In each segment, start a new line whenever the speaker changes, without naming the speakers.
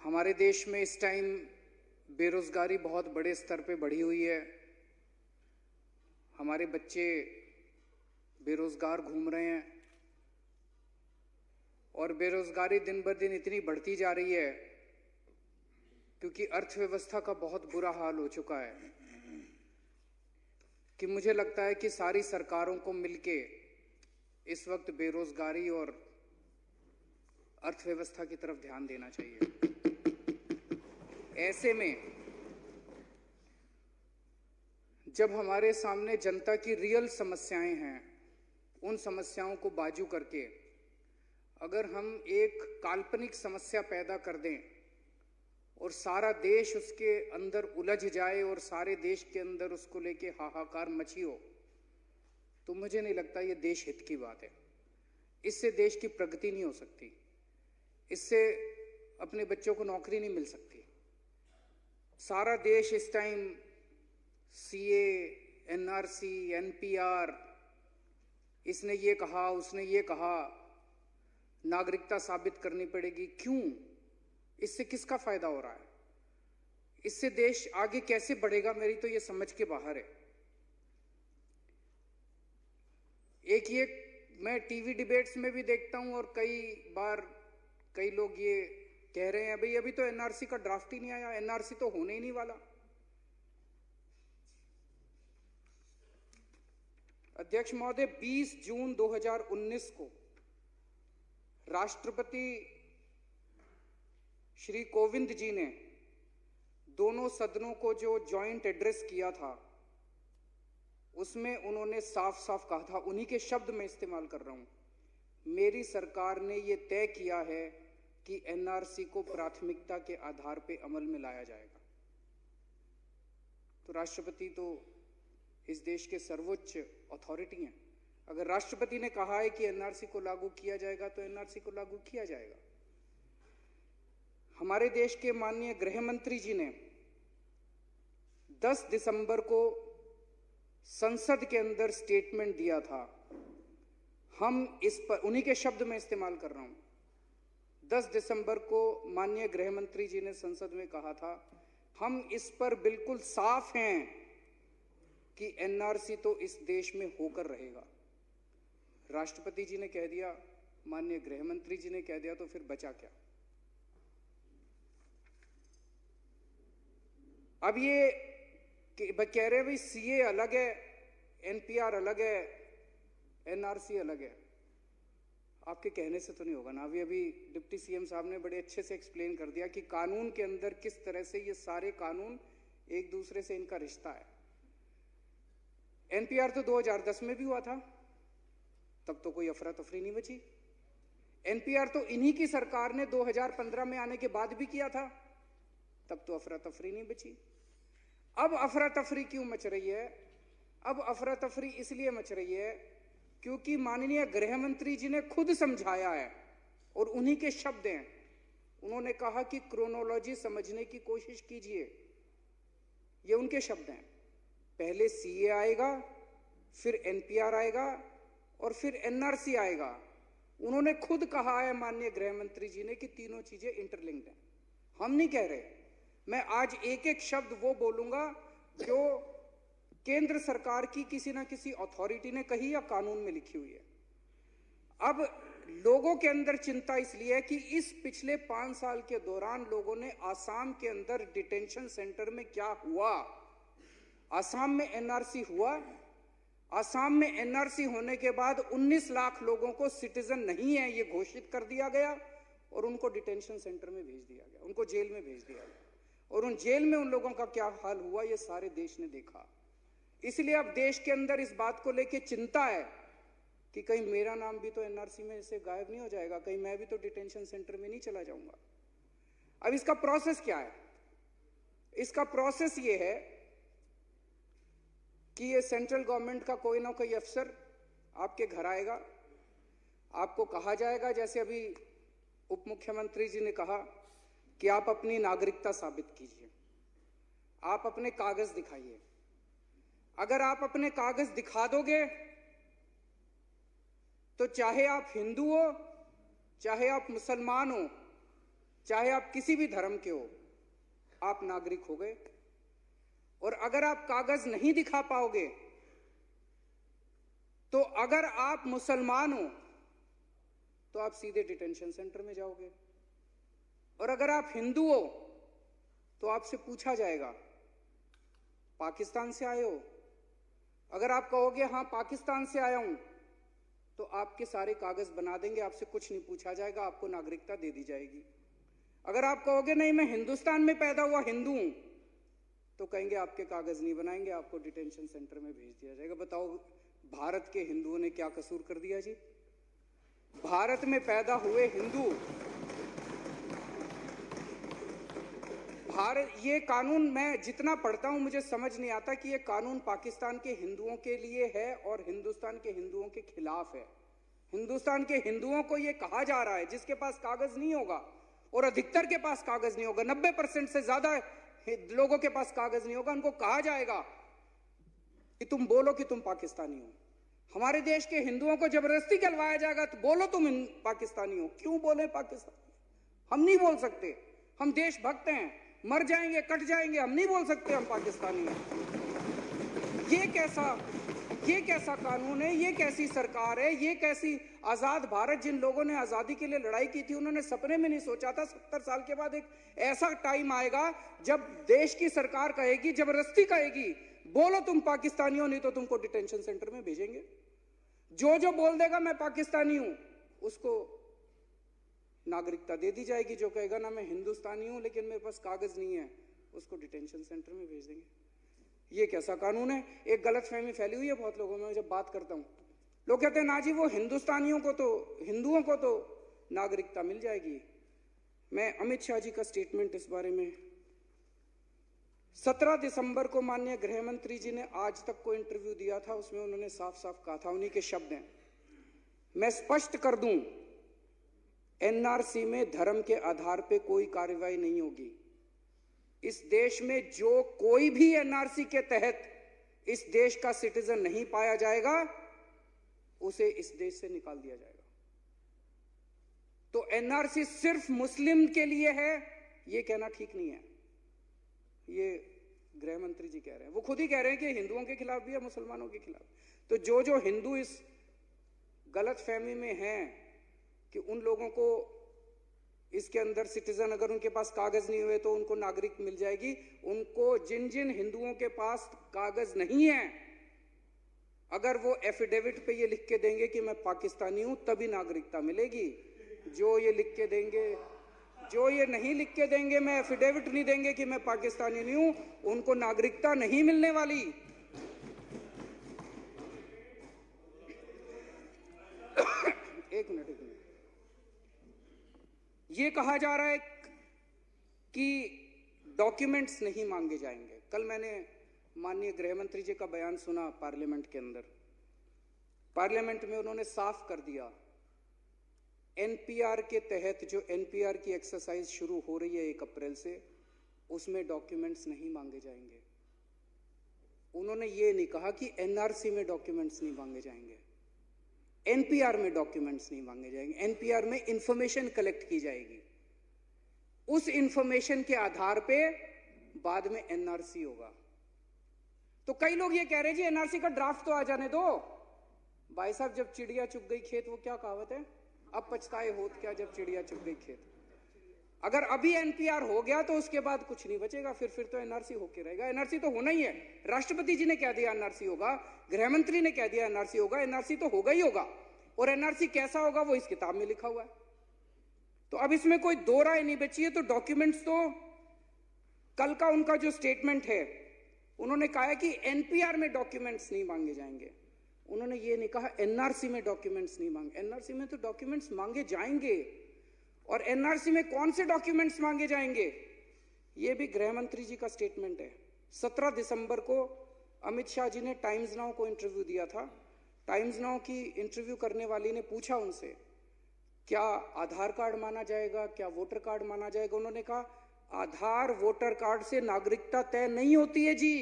हमारे देश में इस टाइम बेरोजगारी बहुत बड़े स्तर पे बढ़ी हुई है। हमारे बच्चे बेरोजगार घूम रहे हैं और बेरोजगारी दिन ब दिन इतनी बढ़ती जा रही है क्योंकि अर्थव्यवस्था का बहुत बुरा हाल हो चुका है कि मुझे लगता है कि सारी सरकारों को मिलके इस वक्त बेरोजगारी और अर्थव्यवस्था की तरफ ध्यान देना चाहिए। ऐसे में जब हमारे सामने जनता की रियल समस्याएं हैं, उन समस्याओं को बाजू करके अगर हम एक काल्पनिक समस्या पैदा कर दें और सारा देश उसके अंदर उलझ जाए और सारे देश के अंदर उसको लेके हाहाकार मची हो, तो मुझे नहीं लगता ये देश हित की बात है। इससे देश की प्रगति नहीं हो सकती, इससे अपने बच्चों को नौकरी नहीं मिल सकती। सारा देश इस टाइम सीए, एनआरसी, एनपीआर, इसने ये कहा, उसने ये कहा, नागरिकता साबित करनी पड़ेगी। क्यों? इससे किसका फायदा हो रहा है? इससे देश आगे कैसे बढ़ेगा? मेरी तो ये समझ के बाहर है। एक ये मैं टीवी डिबेट्स में भी देखता हूं और कई बार कई लोग ये कह रहे हैं, भाई अभी तो एनआरसी का ड्राफ्ट ही नहीं आया, एनआरसी तो होने ही नहीं वाला। अध्यक्ष महोदय, 20 जून 2019 को राष्ट्रपति श्री कोविंद जी ने दोनों सदनों को जो जॉइंट एड्रेस किया था, उसमें उन्होंने साफ साफ कहा था, उन्हीं के शब्द में इस्तेमाल कर रहा हूं, मेरी सरकार ने यह तय किया है कि एनआरसी को प्राथमिकता के आधार पर अमल में लाया जाएगा। तो राष्ट्रपति तो इस देश के सर्वोच्च अथॉरिटी हैं। अगर राष्ट्रपति ने कहा है कि एनआरसी को लागू किया जाएगा तो एनआरसी को लागू किया जाएगा। हमारे देश के माननीय गृह मंत्री जी ने 10 दिसंबर को संसद के अंदर स्टेटमेंट दिया था। हम इस पर, उन्हीं के शब्द में इस्तेमाल कर रहा हूं, 10 दिसंबर को माननीय गृह मंत्री जी ने संसद में कहा था, हम इस पर बिल्कुल साफ हैं कि एनआरसी तो इस देश में होकर रहेगा। राष्ट्रपति जी ने कह दिया, माननीय गृह मंत्री जी ने कह दिया, तो फिर बचा क्या? अब ये कह रहे हैं भाई सीए अलग है, एनपीआर अलग है, एनआरसी अलग है। आपके कहने से तो नहीं होगा ना। अभी डिप्टी सीएम साहब ने बड़े अच्छे से एक्सप्लेन कर दिया कि कानून के अंदर किस तरह से ये सारे कानून एक दूसरे से इनका रिश्ता है। एनपीआर तो 2010 में भी हुआ था, तब तो कोई अफरा तफरी नहीं बची। एनपीआर तो इन्हीं की सरकार ने 2015 में आने के बाद भी किया था, तब तो अफरा तफरी नहीं बची। अब अफरा तफरी क्यों मच रही है? अब अफरा तफरी इसलिए मच रही है क्योंकि माननीय गृह मंत्री जी ने खुद समझाया है और उन्हीं के शब्द हैं। उन्होंने कहा कि क्रोनोलॉजी समझने की कोशिश कीजिए। ये उनके शब्द हैं। पहले सीए आएगा, फिर एनपीआर आएगा और फिर एनआरसी आएगा। उन्होंने खुद कहा है माननीय गृह मंत्री जी ने कि तीनों चीजें इंटरलिंक्ड हैं। हम नहीं कह रहे। मैं आज एक एक शब्द वो बोलूंगा जो केंद्र सरकार की किसी ना किसी अथॉरिटी ने कही या कानून में लिखी हुई है। अब लोगों के अंदर चिंता इसलिए है कि इस पिछले 5 साल के दौरान लोगों ने आसाम के अंदर डिटेंशन सेंटर में क्या हुआ, आसाम में एनआरसी हुआ, आसाम में एनआरसी होने के बाद 19 लाख लोगों को सिटीजन नहीं है ये घोषित कर दिया गया और उनको डिटेंशन सेंटर में भेज दिया गया, उनको जेल में भेज दिया गया। और उन जेल में उन लोगों का क्या हाल हुआ ये सारे देश ने देखा। इसलिए अब देश के अंदर इस बात को लेकर चिंता है कि कहीं मेरा नाम भी तो एनआरसी में से गायब नहीं हो जाएगा, कहीं मैं भी तो डिटेंशन सेंटर में नहीं चला जाऊंगा। अब इसका प्रोसेस क्या है? इसका प्रोसेस ये है कि ये सेंट्रल गवर्नमेंट का कोई ना कोई अफसर आपके घर आएगा, आपको कहा जाएगा, जैसे अभी उप मुख्यमंत्री जी ने कहा कि आप अपनी नागरिकता साबित कीजिए, आप अपने कागज दिखाइए। अगर आप अपने कागज दिखा दोगे तो चाहे आप हिंदू हो, चाहे आप मुसलमान हो, चाहे आप किसी भी धर्म के हो, आप नागरिक हो गए। और अगर आप कागज नहीं दिखा पाओगे, तो अगर आप मुसलमान हो तो आप सीधे डिटेंशन सेंटर में जाओगे, और अगर आप हिंदू हो तो आपसे पूछा जाएगा पाकिस्तान से आए हो। अगर आप कहोगे हां पाकिस्तान से आया हूं, तो आपके सारे कागज बना देंगे, आपसे कुछ नहीं पूछा जाएगा, आपको नागरिकता दे दी जाएगी। अगर आप कहोगे नहीं मैं हिंदुस्तान में पैदा हुआ हिंदू हूं, तो कहेंगे आपके कागज नहीं बनाएंगे, आपको डिटेंशन सेंटर में भेज दिया जाएगा। बताओ भारत के हिंदुओं ने क्या कसूर कर दिया जी? भारत में पैदा हुए हिंदू, भारत, ये कानून मैं जितना पढ़ता हूं मुझे समझ नहीं आता कि ये कानून पाकिस्तान के हिंदुओं के लिए है और हिंदुस्तान के हिंदुओं के खिलाफ है। हिंदुस्तान के हिंदुओं को ये कहा जा रहा है, जिसके पास कागज नहीं होगा, और अधिकतर के पास कागज नहीं होगा, 90% से ज्यादा लोगों के पास कागज नहीं होगा, उनको कहा जाएगा कि तुम बोलो कि तुम पाकिस्तानी हो। हमारे देश के हिंदुओं को जबरदस्ती कहलवाया जाएगा तो बोलो तुम पाकिस्तानी हो। क्यों बोले पाकिस्तानी? हम नहीं बोल सकते, हम देशभक्त हैं, मर जाएंगे कट जाएंगे, हम नहीं बोल सकते हम पाकिस्तानी हैं। ये कैसा कानून है? ये कैसी सरकार है? ये कैसी आजाद भारत? जिन लोगों ने आजादी के लिए लड़ाई की थी, उन्होंने सपने में नहीं सोचा था 70 साल के बाद एक ऐसा टाइम आएगा जब देश की सरकार कहेगी, जबरदस्ती कहेगी, बोलो तुम पाकिस्तानी हो, नहीं तो तुमको डिटेंशन सेंटर में भेजेंगे। जो बोल देगा मैं पाकिस्तानी हूं, उसको नागरिकता दे दी जाएगी। जो कहेगा ना मैं हिंदुस्तानी हूं लेकिन मेरे पास कागज नहीं है, उसको डिटेंशन सेंटर में भेज देंगे। ये कैसा कानून है? एक गलतफहमी फैली हुई है बहुत लोगों में। जब बात करता हूं, लोग कहते हैं ना जी वो हिंदुस्तानियों को तो, हिंदुओं को तो नागरिकता मिल जाएगी। मैं अमित शाह जी का स्टेटमेंट इस बारे में, 17 दिसंबर को माननीय गृह मंत्री जी ने आज तक को इंटरव्यू दिया था, उसमें उन्होंने साफ साफ कहा था, उन्हीं के शब्द हैं, मैं स्पष्ट कर दूं एनआरसी में धर्म के आधार पे कोई कार्रवाई नहीं होगी। इस देश में जो कोई भी एनआरसी के तहत इस देश का सिटीजन नहीं पाया जाएगा, उसे इस देश से निकाल दिया जाएगा। तो एनआरसी सिर्फ मुस्लिम के लिए है, यह कहना ठीक नहीं है। ये गृह मंत्री जी कह रहे हैं, वो खुद ही कह रहे हैं कि हिंदुओं के खिलाफ भी है, मुसलमानों के खिलाफ। तो जो हिंदू इस गलत फहमी में हैं कि उन लोगों को इसके अंदर सिटीजन, अगर उनके पास कागज नहीं हुए तो उनको नागरिक मिल जाएगी, उनको जिन हिंदुओं के पास कागज नहीं है, अगर वो एफिडेविट पे ये लिख के देंगे कि मैं पाकिस्तानी हूं, तभी नागरिकता मिलेगी। जो ये लिख के देंगे, जो ये नहीं लिख के देंगे, मैं एफिडेविट नहीं देंगे कि मैं पाकिस्तानी नहीं हूं, उनको नागरिकता नहीं मिलने वाली। एक मिनट। ये कहा जा रहा है कि डॉक्यूमेंट्स नहीं मांगे जाएंगे। कल मैंने माननीय गृह मंत्री जी का बयान सुना पार्लियामेंट के अंदर। पार्लियामेंट में उन्होंने साफ कर दिया, एनपीआर के तहत जो एनपीआर की एक्सरसाइज शुरू हो रही है 1 अप्रैल से, उसमें डॉक्यूमेंट्स नहीं मांगे जाएंगे। उन्होंने ये नहीं कहा कि एनआरसी में डॉक्यूमेंट्स नहीं मांगे जाएंगे, एनपीआर में डॉक्यूमेंट्स नहीं मांगे जाएंगे। एनपीआर में इंफॉर्मेशन कलेक्ट की जाएगी, उस इंफॉर्मेशन के आधार पे बाद में एनआरसी होगा। तो कई लोग ये कह रहे हैं जी एनआरसी का ड्राफ्ट तो आ जाने दो। भाई साहब, जब चिड़िया चुग गई खेत, वो क्या कहावत है, अब पछताए होत क्या जब चिड़िया चुग गई खेत। अगर अभी एनपीआर हो गया तो उसके बाद कुछ नहीं बचेगा, फिर तो एनआरसी होके रहेगा। एनआरसी तो होना ही है। राष्ट्रपति जी ने कह दिया एनआरसी होगा, गृह मंत्री ने कह दिया एनआरसी होगा, एनआरसी तो होगा ही होगा। और एनआरसी कैसा होगा वो इस किताब में लिखा हुआ है। तो अब इसमें कोई दो राय नहीं बची है। तो डॉक्यूमेंट्स तो कल का उनका जो स्टेटमेंट है, उन्होंने कहा है कि एनपीआर में डॉक्यूमेंट्स नहीं मांगे जाएंगे। उन्होंने ये नहीं कहा एनआरसी में डॉक्यूमेंट्स नहीं मांगे। एनआरसी में तो डॉक्यूमेंट्स मांगे जाएंगे। और एनआरसी में कौन से डॉक्यूमेंट्स मांगे जाएंगे, ये भी गृह मंत्री जी का स्टेटमेंट है। 17 दिसंबर को अमित शाह जी ने टाइम्स नाउ को इंटरव्यू दिया था। टाइम्स नाउ की इंटरव्यू करने वाली ने पूछा उनसे, क्या आधार कार्ड माना जाएगा, क्या वोटर कार्ड माना जाएगा। उन्होंने कहा आधार वोटर कार्ड से नागरिकता तय नहीं होती है जी,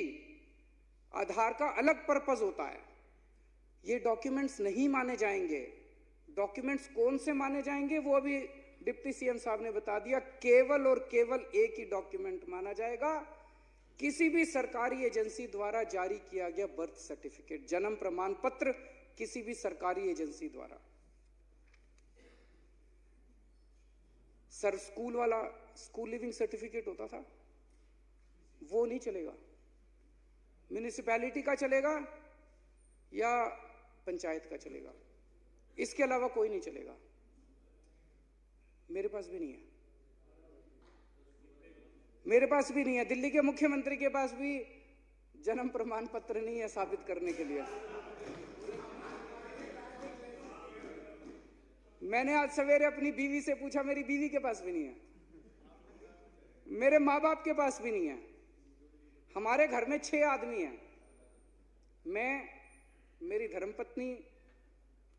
आधार का अलग पर्पस होता है। ये डॉक्यूमेंट्स नहीं माने जाएंगे। डॉक्यूमेंट्स कौन से माने जाएंगे वो अभी डिप्टी सीएम साहब ने बता दिया, केवल और केवल एक ही डॉक्यूमेंट माना जाएगा, किसी भी सरकारी एजेंसी द्वारा जारी किया गया बर्थ सर्टिफिकेट, जन्म प्रमाण पत्र, किसी भी सरकारी एजेंसी द्वारा। सर, स्कूल वाला स्कूल लिविंग सर्टिफिकेट होता था, वो नहीं चलेगा। म्युनिसिपैलिटी का चलेगा या पंचायत का चलेगा, इसके अलावा कोई नहीं चलेगा। मेरे पास भी नहीं है, मेरे पास भी नहीं है। दिल्ली के मुख्यमंत्री के पास भी जन्म प्रमाण पत्र नहीं है साबित करने के लिए। मैंने आज सवेरे अपनी बीवी से पूछा, मेरी बीवी के पास भी नहीं है, मेरे माँ बाप के पास भी नहीं है। हमारे घर में 6 आदमी हैं, मैं, मेरी धर्मपत्नी,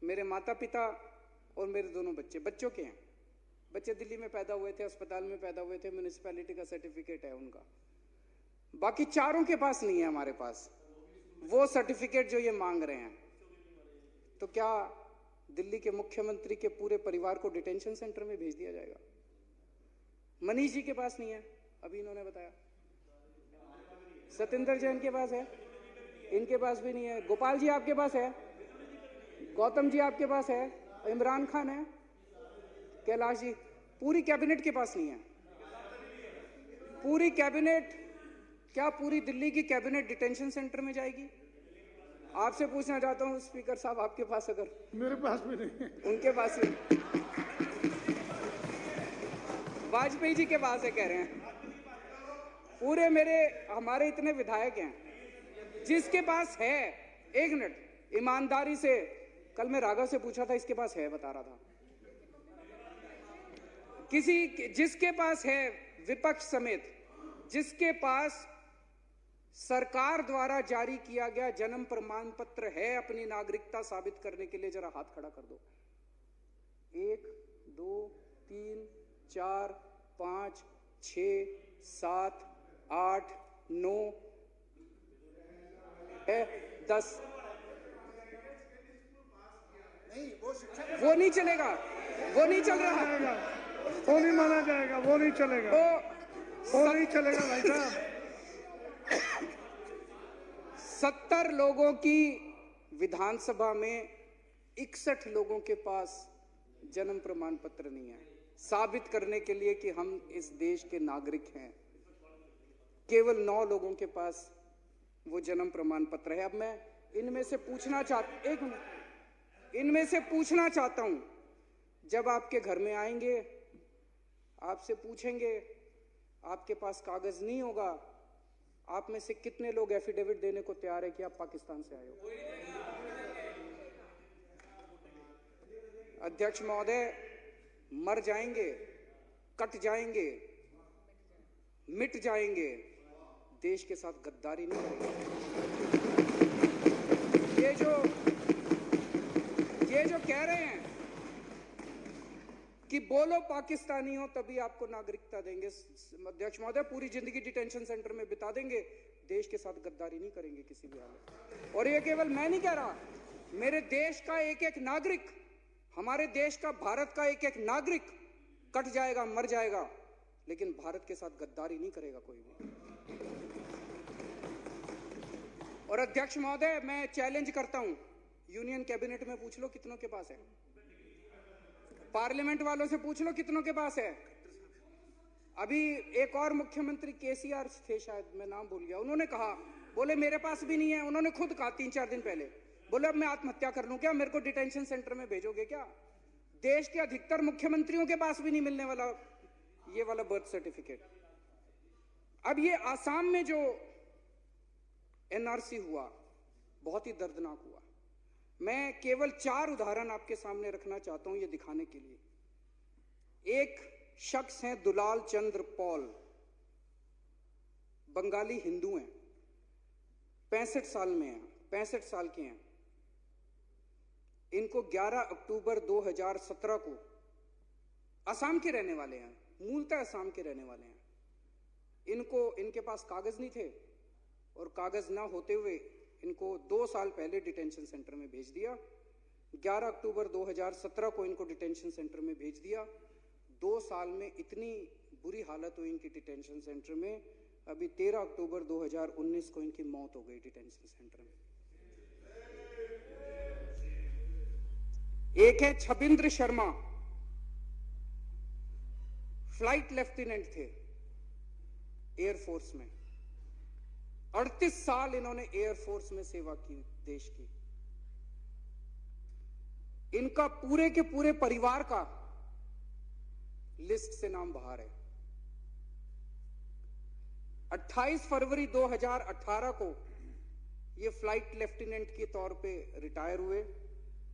मेरे माता पिता और मेरे दोनों बच्चे। बच्चों के हैं, बच्चे दिल्ली में पैदा हुए थे, अस्पताल में पैदा हुए थे, म्युनिसिपैलिटी का सर्टिफिकेट है उनका। बाकी चारों के पास नहीं है हमारे पास वो सर्टिफिकेट जो ये मांग रहे हैं। तो क्या दिल्ली के मुख्यमंत्री के पूरे परिवार को डिटेंशन सेंटर में भेज दिया जाएगा? मनीष जी के पास नहीं है, अभी इन्होंने बताया। सत्येंद्र जैन के पास है, इनके पास भी नहीं है। गोपाल जी आपके पास है, गौतम जी आपके पास है, इमरान खान है, कैलाश जी, पूरी कैबिनेट के पास नहीं है। पूरी कैबिनेट, क्या पूरी दिल्ली की कैबिनेट डिटेंशन सेंटर में जाएगी? आपसे पूछना चाहता हूं स्पीकर साहब, आपके पास अगर?
मेरे पास भी नहीं है।
उनके पास भी, वाजपेयी जी के पास है कह रहे हैं। पूरे हमारे इतने विधायक हैं, जिसके पास है, एक मिनट ईमानदारी से, कल मैं राघव से पूछा था, इसके पास है, बता रहा था। जिसके पास है, विपक्ष समेत, जिसके पास सरकार द्वारा जारी किया गया जन्म प्रमाण पत्र है अपनी नागरिकता साबित करने के लिए, जरा हाथ खड़ा कर दो। 1 2 3 4 5 6 7 8 9 10। वो नहीं चलेगा, वो नहीं चल रहा,
वो नहीं माना जाएगा, वो नहीं चलेगा, वो नहीं चलेगा भाई साहब।
70 लोगों की विधानसभा में 61 लोगों के पास जन्म प्रमाण पत्र नहीं है साबित करने के लिए कि हम इस देश के नागरिक हैं। केवल 9 लोगों के पास वो जन्म प्रमाण पत्र है। अब मैं इनमें से पूछना चाहता हूं, जब आपके घर में आएंगे, आपसे पूछेंगे, आपके पास कागज नहीं होगा, आप में से कितने लोग एफिडेविट देने को तैयार है कि आप पाकिस्तान से आए हो? अध्यक्ष महोदय, मर जाएंगे, कट जाएंगे, मिट जाएंगे, देश के साथ गद्दारी नहीं करेंगे। ये जो कह रहे हैं कि बोलो पाकिस्तानी हो तभी आपको नागरिकता देंगे, अध्यक्ष महोदय, पूरी जिंदगी डिटेंशन सेंटर में बिता देंगे, देश के साथ गद्दारी नहीं करेंगे किसी भी हालत। और ये केवल मैं नहीं कह रहा, मेरे देश का एक एक नागरिक, हमारे देश का, भारत का एक एक नागरिक कट जाएगा, मर जाएगा, लेकिन भारत के साथ गद्दारी नहीं करेगा कोई भी। और अध्यक्ष महोदय, मैं चैलेंज करता हूं, यूनियन कैबिनेट में पूछ लो कितनों के पास है, पार्लियामेंट वालों से पूछ लो कितनों के पास है। अभी एक और मुख्यमंत्री केसीआर थे शायद, मैं नाम भूल गया, उन्होंने कहा, बोले मेरे पास भी नहीं है। उन्होंने खुद कहा 3-4 दिन पहले, बोले अब मैं आत्महत्या कर लूं क्या, मेरे को डिटेंशन सेंटर में भेजोगे क्या? देश के अधिकतर मुख्यमंत्रियों के पास भी नहीं मिलने वाला ये वाला बर्थ सर्टिफिकेट। अब ये आसाम में जो एनआरसी हुआ, बहुत ही दर्दनाक हुआ। मैं केवल 4 उदाहरण आपके सामने रखना चाहता हूं ये दिखाने के लिए। एक शख्स हैं दुलाल चंद्र पॉल, बंगाली हिंदू हैं, 65 साल में हैं, 65 साल के हैं। इनको 11 अक्टूबर 2017 को, असम के रहने वाले हैं, मूलतः असम के रहने वाले हैं, इनके पास कागज नहीं थे और कागज ना होते हुए इनको 2 साल पहले डिटेंशन सेंटर में भेज दिया। 11 अक्टूबर 2017 को इनको डिटेंशन सेंटर में भेज दिया। 2 साल में इतनी बुरी हालत हुई इनकी डिटेंशन सेंटर में, अभी 13 अक्टूबर 2019 को इनकी मौत हो गई डिटेंशन सेंटर में। एक है छबिंद्र शर्मा, फ्लाइट लेफ्टिनेंट थे एयरफोर्स में, 38 साल इन्होंने एयरफोर्स में सेवा की देश की। इनका पूरे के पूरे परिवार का लिस्ट से नाम बाहर है। 28 फरवरी 2018 को ये फ्लाइट लेफ्टिनेंट के तौर पे रिटायर हुए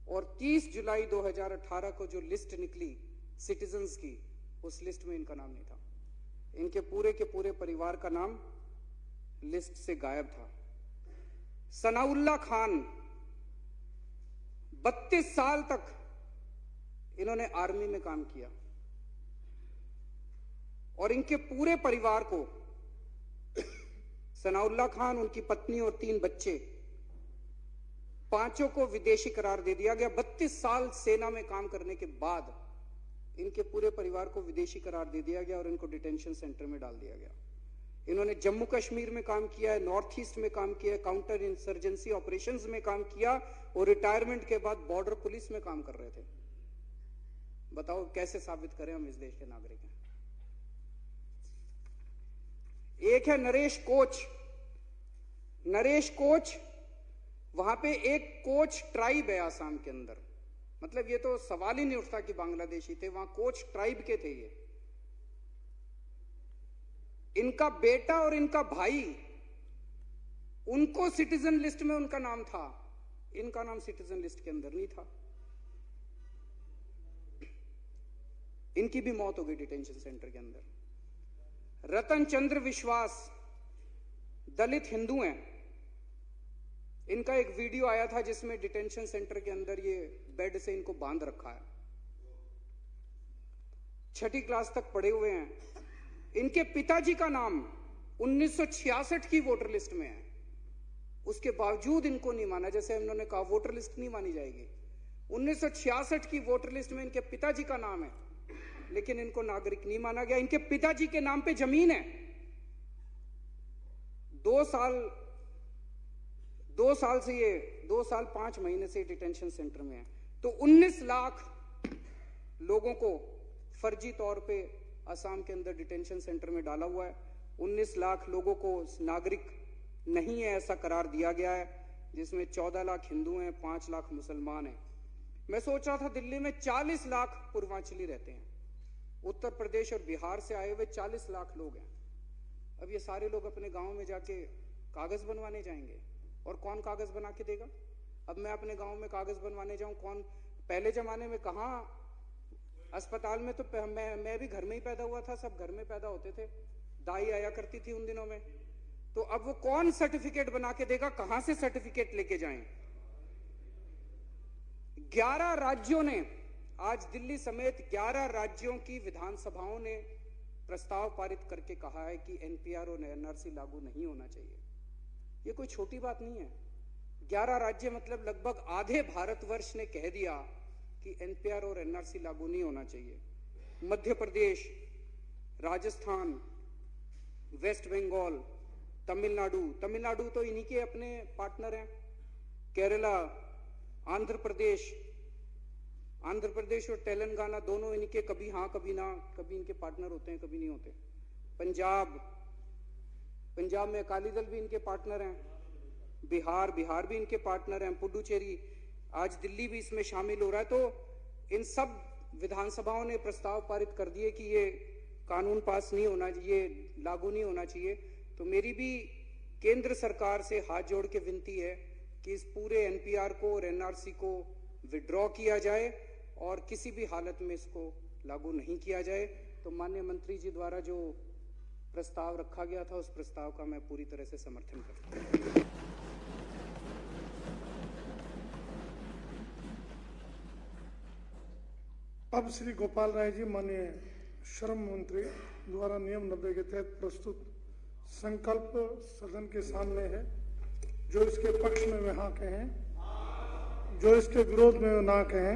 और 30 जुलाई 2018 को जो लिस्ट निकली सिटीजन्स की, उस लिस्ट में इनका नाम नहीं था। इनके पूरे के पूरे परिवार का नाम लिस्ट से गायब था। सनाउल्लाह खान, 32 साल तक इन्होंने आर्मी में काम किया और इनके पूरे परिवार को, सनाउल्लाह खान, उनकी पत्नी और 3 बच्चे, पांचों को विदेशी करार दे दिया गया। 32 साल सेना में काम करने के बाद इनके पूरे परिवार को विदेशी करार दे दिया गया और इनको डिटेंशन सेंटर में डाल दिया गया। इन्होंने जम्मू कश्मीर में काम किया है, नॉर्थ ईस्ट में काम किया है, काउंटर इंसर्जेंसी ऑपरेशंस में काम किया और रिटायरमेंट के बाद बॉर्डर पुलिस में काम कर रहे थे। बताओ कैसे साबित करें हम इस देश के नागरिक हैं। एक है नरेश कोच। नरेश कोच, वहां पे एक कोच ट्राइब है आसाम के अंदर, मतलब ये तो सवाल ही नहीं उठता कि बांग्लादेशी थे, वहां कोच ट्राइब के थे ये। इनका बेटा और इनका भाई, उनको सिटीजन लिस्ट में उनका नाम था, इनका नाम सिटीजन लिस्ट के अंदर नहीं था। इनकी भी मौत हो गई डिटेंशन सेंटर के अंदर। रतन चंद्र विश्वास, दलित हिंदू हैं। इनका एक वीडियो आया था जिसमें डिटेंशन सेंटर के अंदर ये बेड से इनको बांध रखा है। 6ठी क्लास तक पढ़े हुए हैं। इनके पिताजी का नाम 1966 की वोटर लिस्ट में है, उसके बावजूद इनको नहीं माना। जैसे उन्होंने कहा वोटर लिस्ट नहीं मानी जाएगी, 1966 की वोटर लिस्ट में इनके पिताजी का नाम है, लेकिन इनको नागरिक नहीं माना गया। इनके पिताजी के नाम पे जमीन है। 2 साल से ये 2 साल 5 महीने से डिटेंशन सेंटर में है। तो 19 लाख लोगों को फर्जी तौर पे असम के अंदर डिटेंशन सेंटर में डाला हुआ है। 19 लाख लोगों को नागरिक नहीं है ऐसा करार दिया गया है, जिसमें 14 लाख हिंदू हैं, 5 लाख मुसलमान हैं। मैं सोच रहा था दिल्ली में 40 लाख पूर्वांचली रहते हैं, उत्तर प्रदेश और बिहार से आए हुए 40 लाख लोग हैं। अब ये सारे लोग अपने गांव में जाके कागज बनवाने जाएंगे, और कौन कागज बना के देगा? अब मैं अपने गांव में कागज बनवाने जाऊं, कौन? पहले जमाने में कहां अस्पताल में, तो मैं भी घर में ही पैदा हुआ था, सब घर में पैदा होते थे, दाई आया करती थी उन दिनों में। तो अब वो कौन सर्टिफिकेट बना के देगा? कहां से सर्टिफिकेट लेके जाएं? 11 राज्यों ने, आज दिल्ली समेत 11 राज्यों की विधानसभाओं ने प्रस्ताव पारित करके कहा है कि एनपीआर और एनआरसी लागू नहीं होना चाहिए। ये कोई छोटी बात नहीं है। 11 राज्य मतलब लगभग आधे भारतवर्ष ने कह दिया कि एनपीआर और एनआरसी लागू नहीं होना चाहिए। मध्य प्रदेश, राजस्थान, वेस्ट बंगाल, तमिलनाडु तो इन्हीं के अपने पार्टनर हैं, केरला, आंध्र प्रदेश और तेलंगाना दोनों इनके कभी हाँ कभी ना, कभी इनके पार्टनर होते हैं, कभी नहीं होते। पंजाब में अकाली दल भी इनके पार्टनर हैं, बिहार भी इनके पार्टनर हैं, पुडुचेरी, आज दिल्ली भी इसमें शामिल हो रहा है। तो इन सब विधानसभाओं ने प्रस्ताव पारित कर दिए कि ये कानून पास नहीं होना, ये लागू नहीं होना चाहिए। तो मेरी भी केंद्र सरकार से हाथ जोड़ के विनती है कि इस पूरे एनपीआर को और एनआरसी को विड्रॉ किया जाए और किसी भी हालत में इसको लागू नहीं किया जाए। तो माननीय मंत्री जी द्वारा जो प्रस्ताव रखा गया था, उस प्रस्ताव का मैं पूरी तरह से समर्थन करता हूं।
अब श्री गोपाल राय जी, माननीय श्रम मंत्री द्वारा नियम 90 के तहत प्रस्तुत संकल्प सदन के सामने है। जो इसके पक्ष में वे हाँ कहें, जो इसके विरोध में वे ना कहें।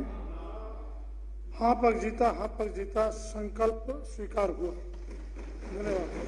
हाँ पक जीता संकल्प स्वीकार हुआ। धन्यवाद।